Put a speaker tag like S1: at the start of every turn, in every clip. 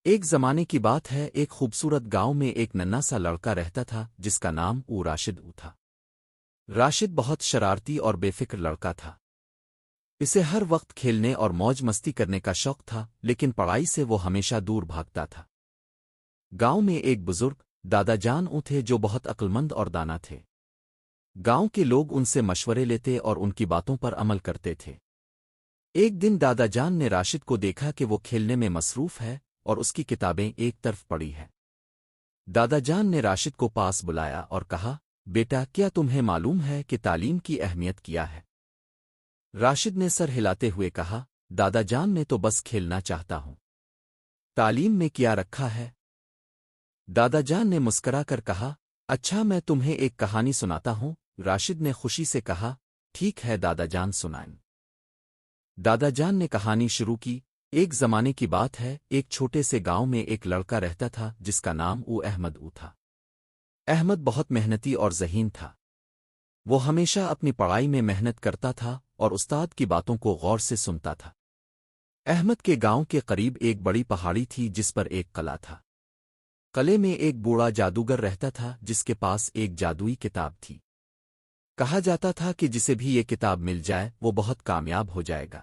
S1: ایک زمانے کی بات ہے، ایک خوبصورت گاؤں میں ایک ننھا سا لڑکا رہتا تھا جس کا نام راشد تھا۔ راشد بہت شرارتی اور بے فکر لڑکا تھا۔ اسے ہر وقت کھیلنے اور موج مستی کرنے کا شوق تھا، لیکن پڑھائی سے وہ ہمیشہ دور بھاگتا تھا۔ گاؤں میں ایک بزرگ دادا جان تھے جو بہت عقلمند اور دانا تھے۔ گاؤں کے لوگ ان سے مشورے لیتے اور ان کی باتوں پر عمل کرتے تھے۔ ایک دن دادا جان نے راشد کو دیکھا کہ وہ کھیلنے میں مصروف ہے اور اس کی کتابیں ایک طرف پڑی ہیں۔ دادا جان نے راشد کو پاس بلایا اور کہا، بیٹا، کیا تمہیں معلوم ہے کہ تعلیم کی اہمیت کیا ہے؟ راشد نے سر ہلاتے ہوئے کہا، دادا جان، میں تو بس کھیلنا چاہتا ہوں۔ تعلیم میں کیا رکھا ہے؟ دادا جان نے مسکرا کر کہا، اچھا، میں تمہیں ایک کہانی سناتا ہوں۔ راشد نے خوشی سے کہا، ٹھیک ہے دادا جان، سنائیں۔ دادا جان نے کہانی شروع کی۔ ایک زمانے کی بات ہے، ایک چھوٹے سے گاؤں میں ایک لڑکا رہتا تھا جس کا نام احمد تھا۔ احمد بہت محنتی اور ذہین تھا۔ وہ ہمیشہ اپنی پڑھائی میں محنت کرتا تھا اور استاد کی باتوں کو غور سے سنتا تھا۔ احمد کے گاؤں کے قریب ایک بڑی پہاڑی تھی جس پر ایک قلعہ تھا۔ قلعے میں ایک بوڑھا جادوگر رہتا تھا جس کے پاس ایک جادوئی کتاب تھی۔ کہا جاتا تھا کہ جسے بھی یہ کتاب مل جائے وہ بہت کامیاب ہو جائے گا۔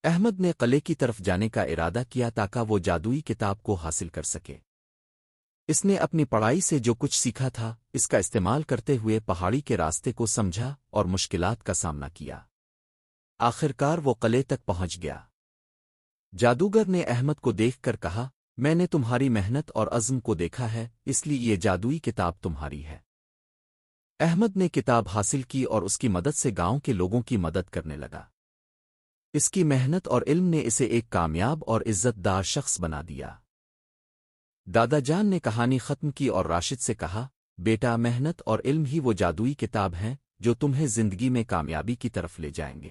S1: احمد نے قلعے کی طرف جانے کا ارادہ کیا تاکہ وہ جادوئی کتاب کو حاصل کر سکے۔ اس نے اپنی پڑھائی سے جو کچھ سیکھا تھا اس کا استعمال کرتے ہوئے پہاڑی کے راستے کو سمجھا اور مشکلات کا سامنا کیا۔ آخرکار وہ قلعے تک پہنچ گیا۔ جادوگر نے احمد کو دیکھ کر کہا، میں نے تمہاری محنت اور عزم کو دیکھا ہے، اس لیے یہ جادوئی کتاب تمہاری ہے۔ احمد نے کتاب حاصل کی اور اس کی مدد سے گاؤں کے لوگوں کی مدد کرنے لگا۔ اس کی محنت اور علم نے اسے ایک کامیاب اور عزت دار شخص بنا دیا۔ دادا جان نے کہانی ختم کی اور راشد سے کہا، بیٹا، محنت اور علم ہی وہ جادوئی کتاب ہیں جو تمہیں زندگی میں کامیابی کی طرف لے جائیں گے۔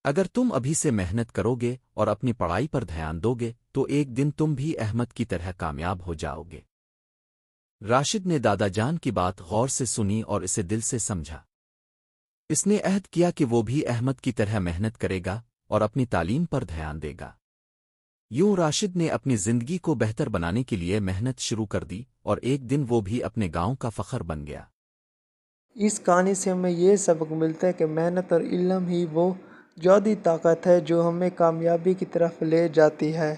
S1: اگر تم ابھی سے محنت کرو گے اور اپنی پڑھائی پر دھیان دو گے تو ایک دن تم بھی احمد کی طرح کامیاب ہو جاؤ گے۔ راشد نے دادا جان کی بات غور سے سنی اور اسے دل سے سمجھا۔ اس نے عہد کیا کہ وہ بھی احمد کی طرح محنت کرے گا اور اپنی تعلیم پر دھیان دے گا۔ یوں راشد نے اپنی زندگی کو بہتر بنانے کے لیے محنت شروع کر دی اور ایک دن وہ بھی اپنے گاؤں کا فخر بن گیا۔
S2: اس کہانی سے ہمیں یہ سبق ملتا ہے کہ محنت اور علم ہی وہ جادوئی طاقت ہے جو ہمیں کامیابی کی طرف لے جاتی ہے۔